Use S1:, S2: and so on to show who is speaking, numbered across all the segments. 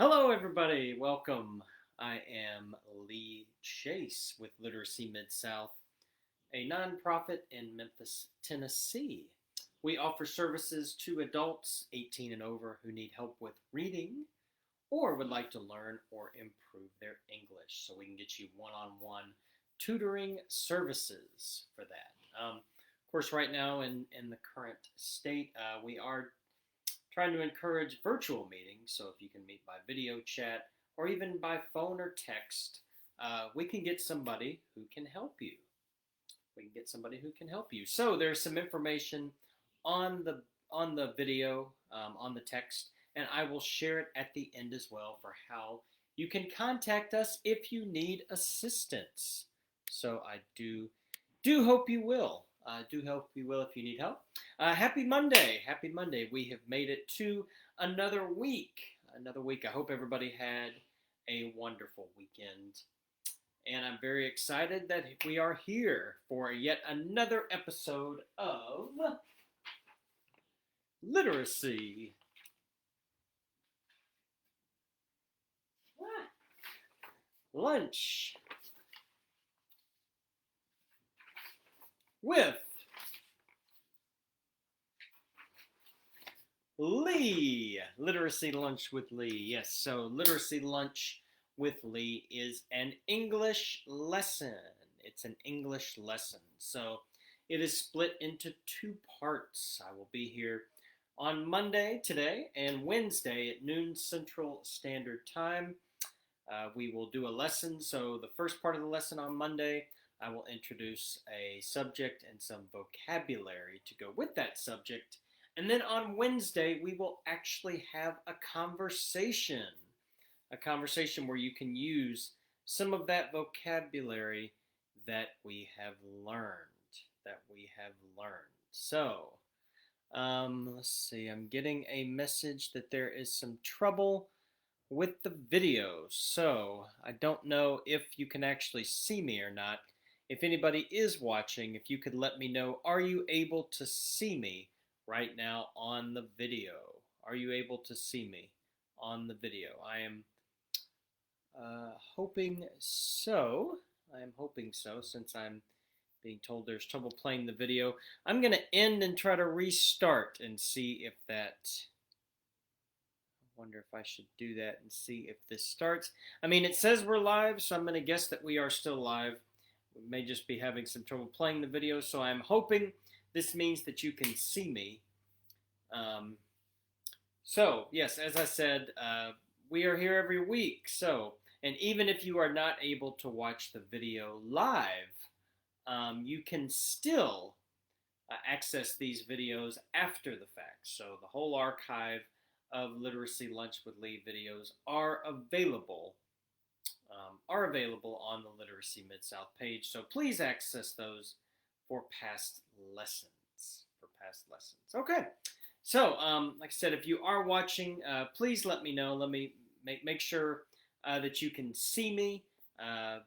S1: Hello, everybody. Welcome. I am Lee Chase with Literacy Mid-South, a nonprofit in Memphis, Tennessee. We offer services to adults 18 and over who need help with reading or would like to learn or improve their English. So we can get you one-on-one tutoring services for that. Of course, right now in the current state, we are trying to encourage virtual meetings. So if you can meet by video chat or even by phone or text, we can get somebody who can help you. So there's some information on the video, on the text, and I will share it at the end as well for how you can contact us if you need assistance. So I do hope you will. Do hope you will if you need help. Happy Monday. Happy Monday. We have made it to another week. Another week. I hope everybody had a wonderful weekend. And I'm very excited that we are here for yet another episode of Literacy. Lunch with Lee. Literacy Lunch with Lee. Yes, so Literacy Lunch with Lee is an English lesson. It's an English lesson. So it is split into two parts. I will be here on Monday today and Wednesday at noon Central Standard Time. We will do a lesson. So the first part of the lesson on Monday, I will introduce a subject and some vocabulary to go with that subject. And then on Wednesday, we will actually have a conversation where you can use some of that vocabulary that we have learned. So, let's see. I'm getting a message that there is some trouble with the video. So, I don't know if you can actually see me or not. If anybody is watching, if you could let me know, are you able to see me right now on the video? Are you able to see me on the video? I am hoping so. Since I'm being told there's trouble playing the video. I'm going to end and try to restart and see if that... I wonder if I should do that and see if this starts. I mean, it says we're live, so I'm going to guess that we are still live. We may just be having some trouble playing the video, so I'm hoping this means that you can see me. So, yes, as I said, we are here every week. So, and even if you are not able to watch the video live, you can still access these videos after the fact. So the whole archive of Literacy Lunch with Lee videos are available on the Literacy Mid-South page. So please access those for past lessons. Okay. So, like I said, if you are watching, please let me know. Let me make sure that you can see me,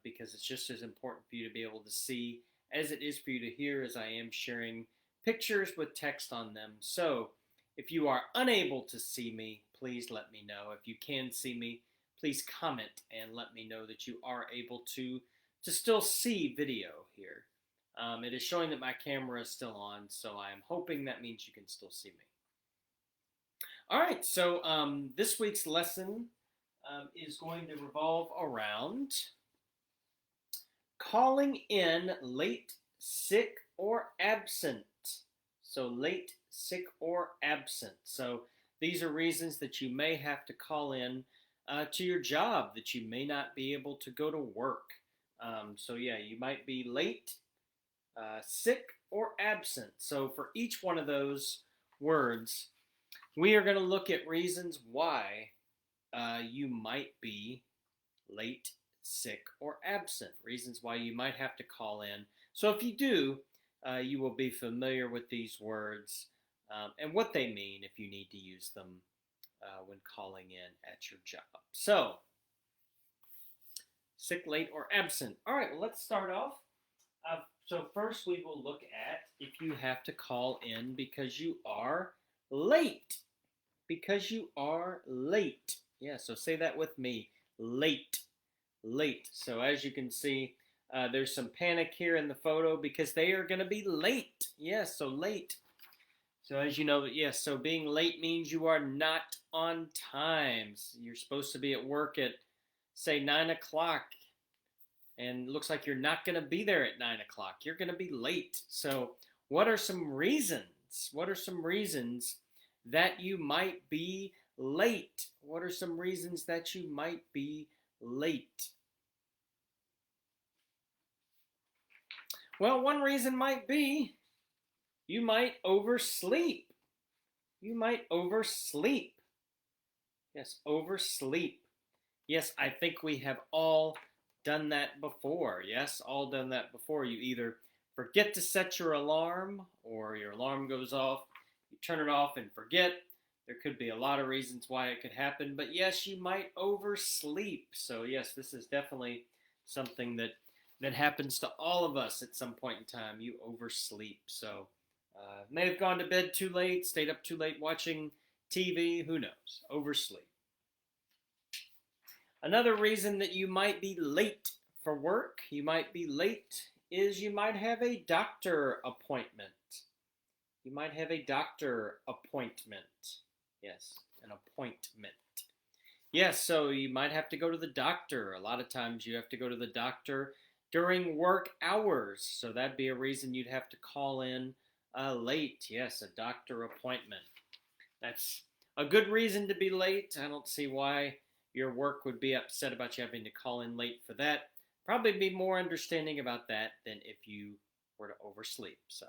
S1: because it's just as important for you to be able to see as it is for you to hear, as I am sharing pictures with text on them. So, if you are unable to see me, please let me know. If you can see me, please comment and let me know that you are able to still see video here. It is showing that my camera is still on, so I am hoping that means you can still see me. All right, so this week's lesson is going to revolve around calling in late, sick, or absent. So late, sick, or absent. So these are reasons that you may have to call in to your job, that you may not be able to go to work. So yeah, you might be late, sick, or absent. So for each one of those words, we are going to look at reasons why you might be late, sick, or absent. Reasons why you might have to call in. So if you do, you will be familiar with these words and what they mean if you need to use them when calling in at your job. So, sick, late, or absent. All right, well, let's start off. So first we will look at if you have to call in because you are late. Because you are late. Yeah, so say that with me. Late. Late. So as you can see, there's some panic here in the photo because they are going to be late. Yes, so late. So as you know, yes, so being late means you are not on time. You're supposed to be at work at, say, 9 o'clock, and it looks like you're not going to be there at 9 o'clock. You're going to be late. So what are some reasons? What are some reasons that you might be late? What are some reasons that you might be late? Well, one reason might be you might oversleep. You might oversleep. Yes, oversleep. Yes, I think we have all done that before. Yes, all done that before. You either forget to set your alarm or your alarm goes off. You turn it off and forget. There could be a lot of reasons why it could happen, but yes, you might oversleep. So yes, this is definitely something that happens to all of us at some point in time. You oversleep. So may have gone to bed too late, stayed up too late watching TV, who knows? Oversleep. Another reason that you might be late for work, you might be late, is you might have a doctor appointment. You might have a doctor appointment. Yes, an appointment. Yes, so you might have to go to the doctor. A lot of times you have to go to the doctor during work hours. So that'd be a reason you'd have to call in late. Yes, a doctor appointment. That's a good reason to be late. I don't see why your work would be upset about you having to call in late for that. Probably be more understanding about that than if you were to oversleep. So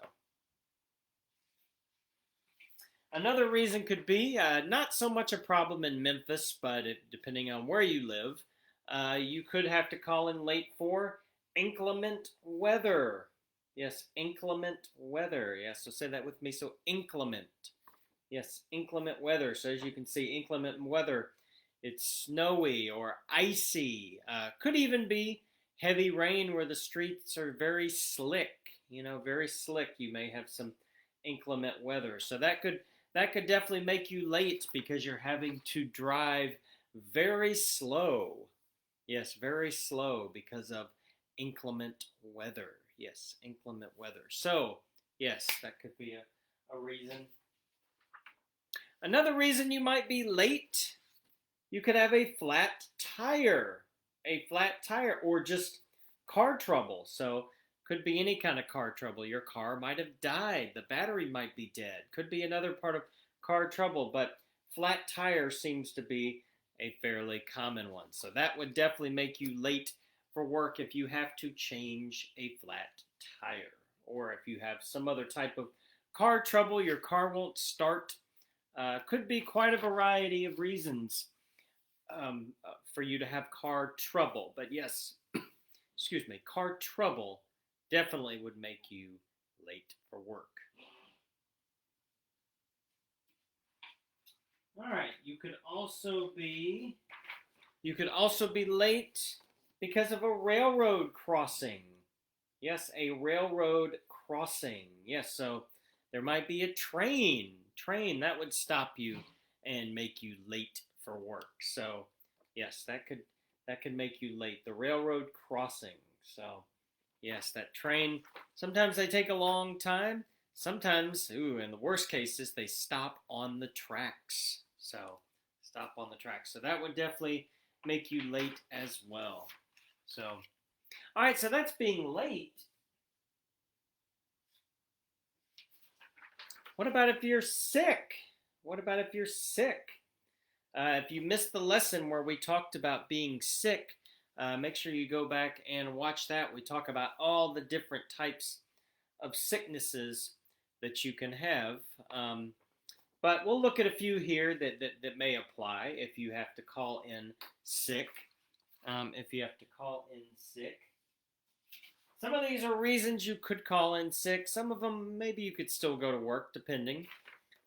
S1: another reason could be not so much a problem in Memphis, but depending on where you live, you could have to call in late for inclement weather. Yes, inclement weather. Yes, so say that with me. So inclement. Yes, inclement weather. So as you can see, inclement weather, it's snowy or icy. Could even be heavy rain where the streets are very slick. You know, very slick. You may have some inclement weather. So that could definitely make you late because you're having to drive very slow. Yes, very slow because of inclement weather. Yes, inclement weather. So, yes, that could be a reason. Another reason you might be late, you could have a flat tire. A flat tire or just car trouble. So, could be any kind of car trouble. Your car might have died. The battery might be dead. Could be another part of car trouble, but flat tire seems to be a fairly common one. So that would definitely make you late for work if you have to change a flat tire. Or if you have some other type of car trouble, your car won't start. Could be quite a variety of reasons for you to have car trouble. But yes, excuse me, car trouble definitely would make you late for work. All right, you could also be late because of a railroad crossing. Yes, a railroad crossing. Yes, so there might be a train that would stop you and make you late for work. So, yes, that could make you late. The railroad crossing. So, yes, that train, sometimes they take a long time. Sometimes, in the worst cases, they stop on the tracks. So, stop on the tracks. So that would definitely make you late as well. So, all right, so that's being late. What about if you're sick? What about if you're sick? If you missed the lesson where we talked about being sick, make sure you go back and watch that. We talk about all the different types of sicknesses that you can have. But we'll look at a few here that may apply if you have to call in sick. Some of these are reasons you could call in sick. Some of them, maybe you could still go to work, depending.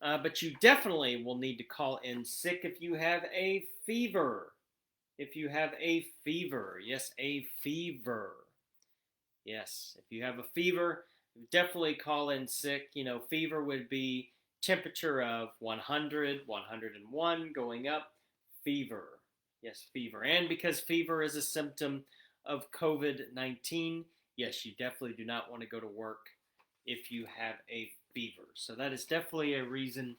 S1: But you definitely will need to call in sick if you have a fever. If you have a fever. Yes, a fever. Yes, if you have a fever, definitely call in sick. You know, fever would be temperature of 100, 101 going up. Fever. Yes, fever. And because fever is a symptom of COVID-19, yes, you definitely do not want to go to work if you have a fever. So that is definitely a reason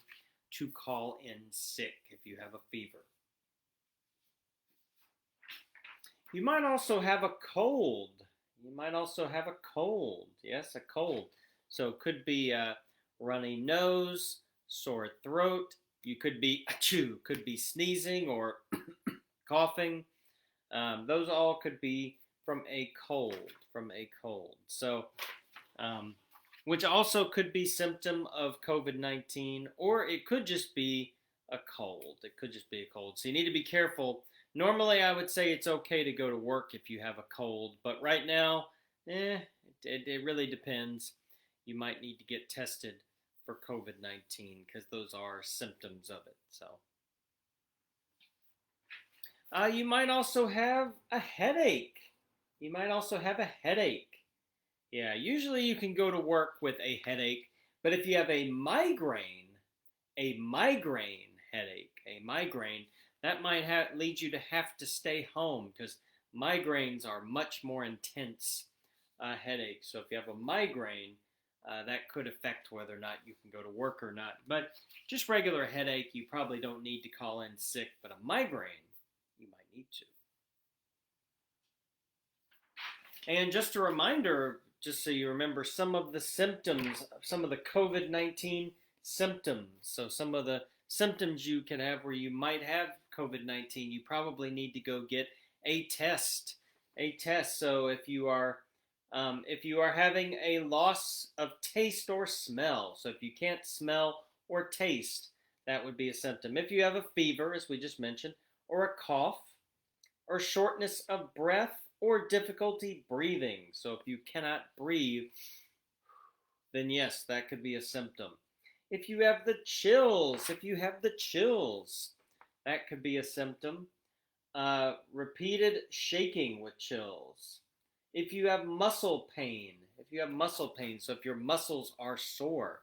S1: to call in sick if you have a fever. You might also have a cold. You might also have a cold. Yes, a cold. So it could be a runny nose, sore throat. You could be achoo, could be sneezing or coughing. Those all could be from a cold. From a cold. So, which also could be symptom of COVID-19, or it could just be a cold. It could just be a cold. So you need to be careful. Normally, I would say it's okay to go to work if you have a cold, but right now, it really depends. You might need to get tested for COVID-19 because those are symptoms of it. So, you might also have a headache. You might also have a headache. Yeah, usually you can go to work with a headache, but if you have a migraine headache, a migraine, that might lead you to have to stay home because migraines are much more intense headaches. So if you have a migraine, that could affect whether or not you can go to work or not. But just regular headache, you probably don't need to call in sick, but a migraine, you might need to. And just a reminder, just so you remember, some of the symptoms, some of the COVID-19 symptoms. So some of the symptoms you can have where you might have COVID-19, you probably need to go get a test. A test. So if you are having a loss of taste or smell, so if you can't smell or taste, that would be a symptom. If you have a fever, as we just mentioned, or a cough, or shortness of breath, or difficulty breathing. So if you cannot breathe, then yes, that could be a symptom. If you have the chills, that could be a symptom. Repeated shaking with chills. If you have muscle pain, so if your muscles are sore,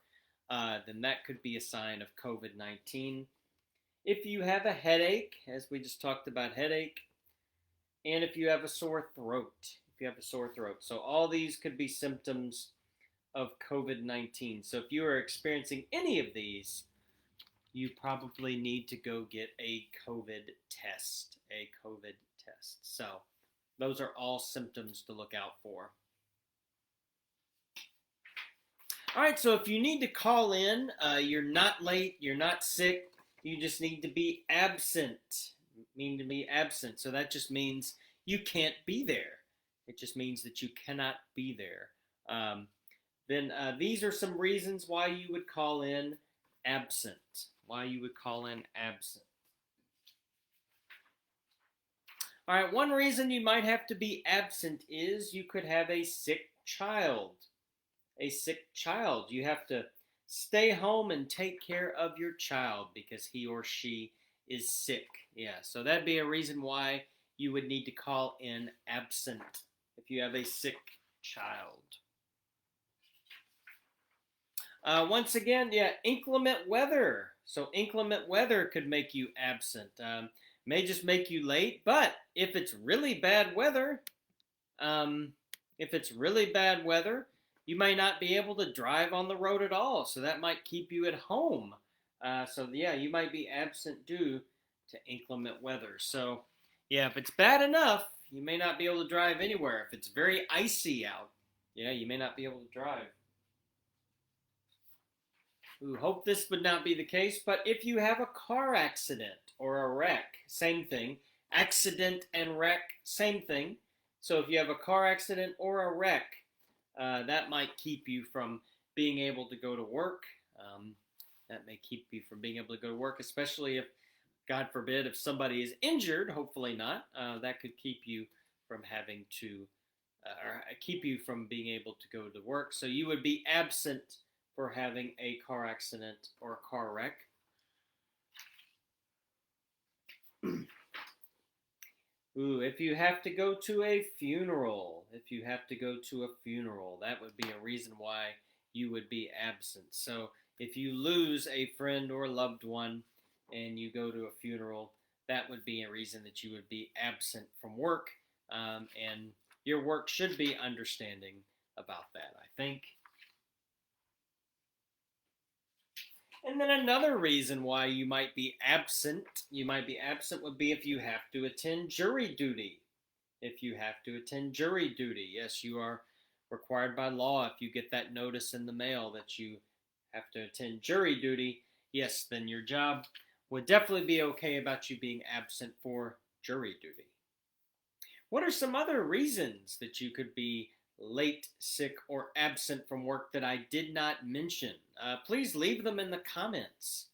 S1: then that could be a sign of COVID-19. If you have a headache, as we just talked about headache, and if you have a sore throat, So all these could be symptoms of COVID-19. So if you are experiencing any of these, you probably need to go get a COVID test. So those are all symptoms to look out for. All right, so if you need to call in, you're not late, you're not sick, you just need to be absent. So that just means you can't be there. It just means that you cannot be there. Then these are some reasons why you would call in absent. All right, one reason you might have to be absent is you could have a sick child. You have to stay home and take care of your child because he or she is sick. Yeah, so that'd be a reason why you would need to call in absent if you have a sick child. Once again, inclement weather. So inclement weather could make you absent. May just make you late, but if it's really bad weather, you may not be able to drive on the road at all. So that might keep you at home. You might be absent due to inclement weather. So, if it's bad enough, you may not be able to drive anywhere. If it's very icy out, you may not be able to drive. Hope this would not be the case, but if you have a car accident or a wreck, same thing. Accident and wreck, same thing. So if you have a car accident or a wreck, that might keep you from being able to go to work. That may keep you from being able to go to work, especially if, God forbid, if somebody is injured, hopefully not, that could keep you from having to, or keep you from being able to go to work. So you would be absent for having a car accident or a car wreck. If you have to go to a funeral, that would be a reason why you would be absent. So if you lose a friend or loved one and you go to a funeral, that would be a reason that you would be absent from work, and your work should be understanding about that, I think. And then another reason why you might be absent would be if you have to attend jury duty. If you have to attend jury duty, yes, you are required by law. If you get that notice in the mail that you have to attend jury duty, yes, then your job would definitely be okay about you being absent for jury duty. What are some other reasons that you could be late, sick, or absent from work that I did not mention? Please leave them in the comments.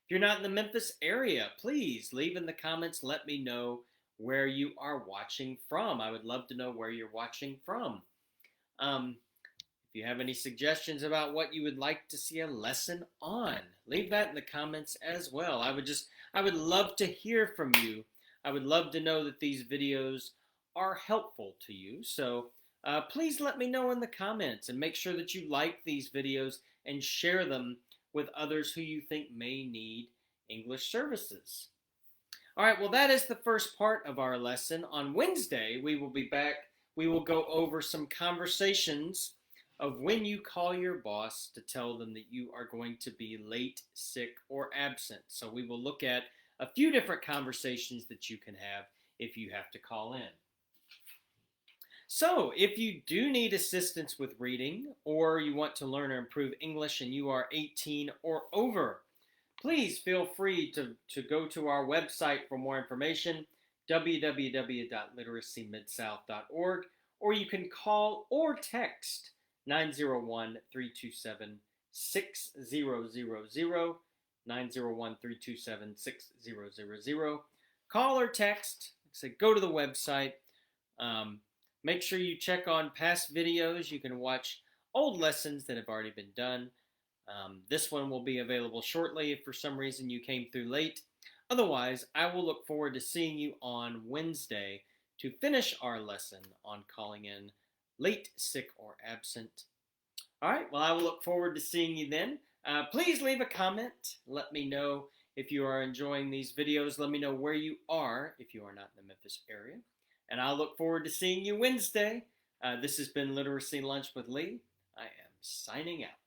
S1: If you're not in the Memphis area, please leave in the comments. Let me know where you are watching from. I would love to know where you're watching from. If you have any suggestions about what you would like to see a lesson on, leave that in the comments as well. I would love to hear from you. I would love to know that these videos are helpful to you. So please let me know in the comments, and make sure that you like these videos and share them with others who you think may need English services. All right, well, that is the first part of our lesson. On Wednesday, we will be back. We will go over some conversations of when you call your boss to tell them that you are going to be late, sick, or absent. So we will look at a few different conversations that you can have if you have to call in. So if you do need assistance with reading, or you want to learn or improve English and you are 18 or over, please feel free to go to our website for more information, www.literacymidSouth.org, or you can call or text 901-327-6000, 901-327-6000. Call or text, go to the website. Make sure you check on past videos. You can watch old lessons that have already been done. This one will be available shortly if for some reason you came through late. Otherwise, I will look forward to seeing you on Wednesday to finish our lesson on calling in late, sick, or absent. All right, well, I will look forward to seeing you then. Please leave a comment. Let me know if you are enjoying these videos. Let me know where you are if you are not in the Memphis area. And I'll look forward to seeing you Wednesday. This has been Literacy Lunch with Lee. I am signing out.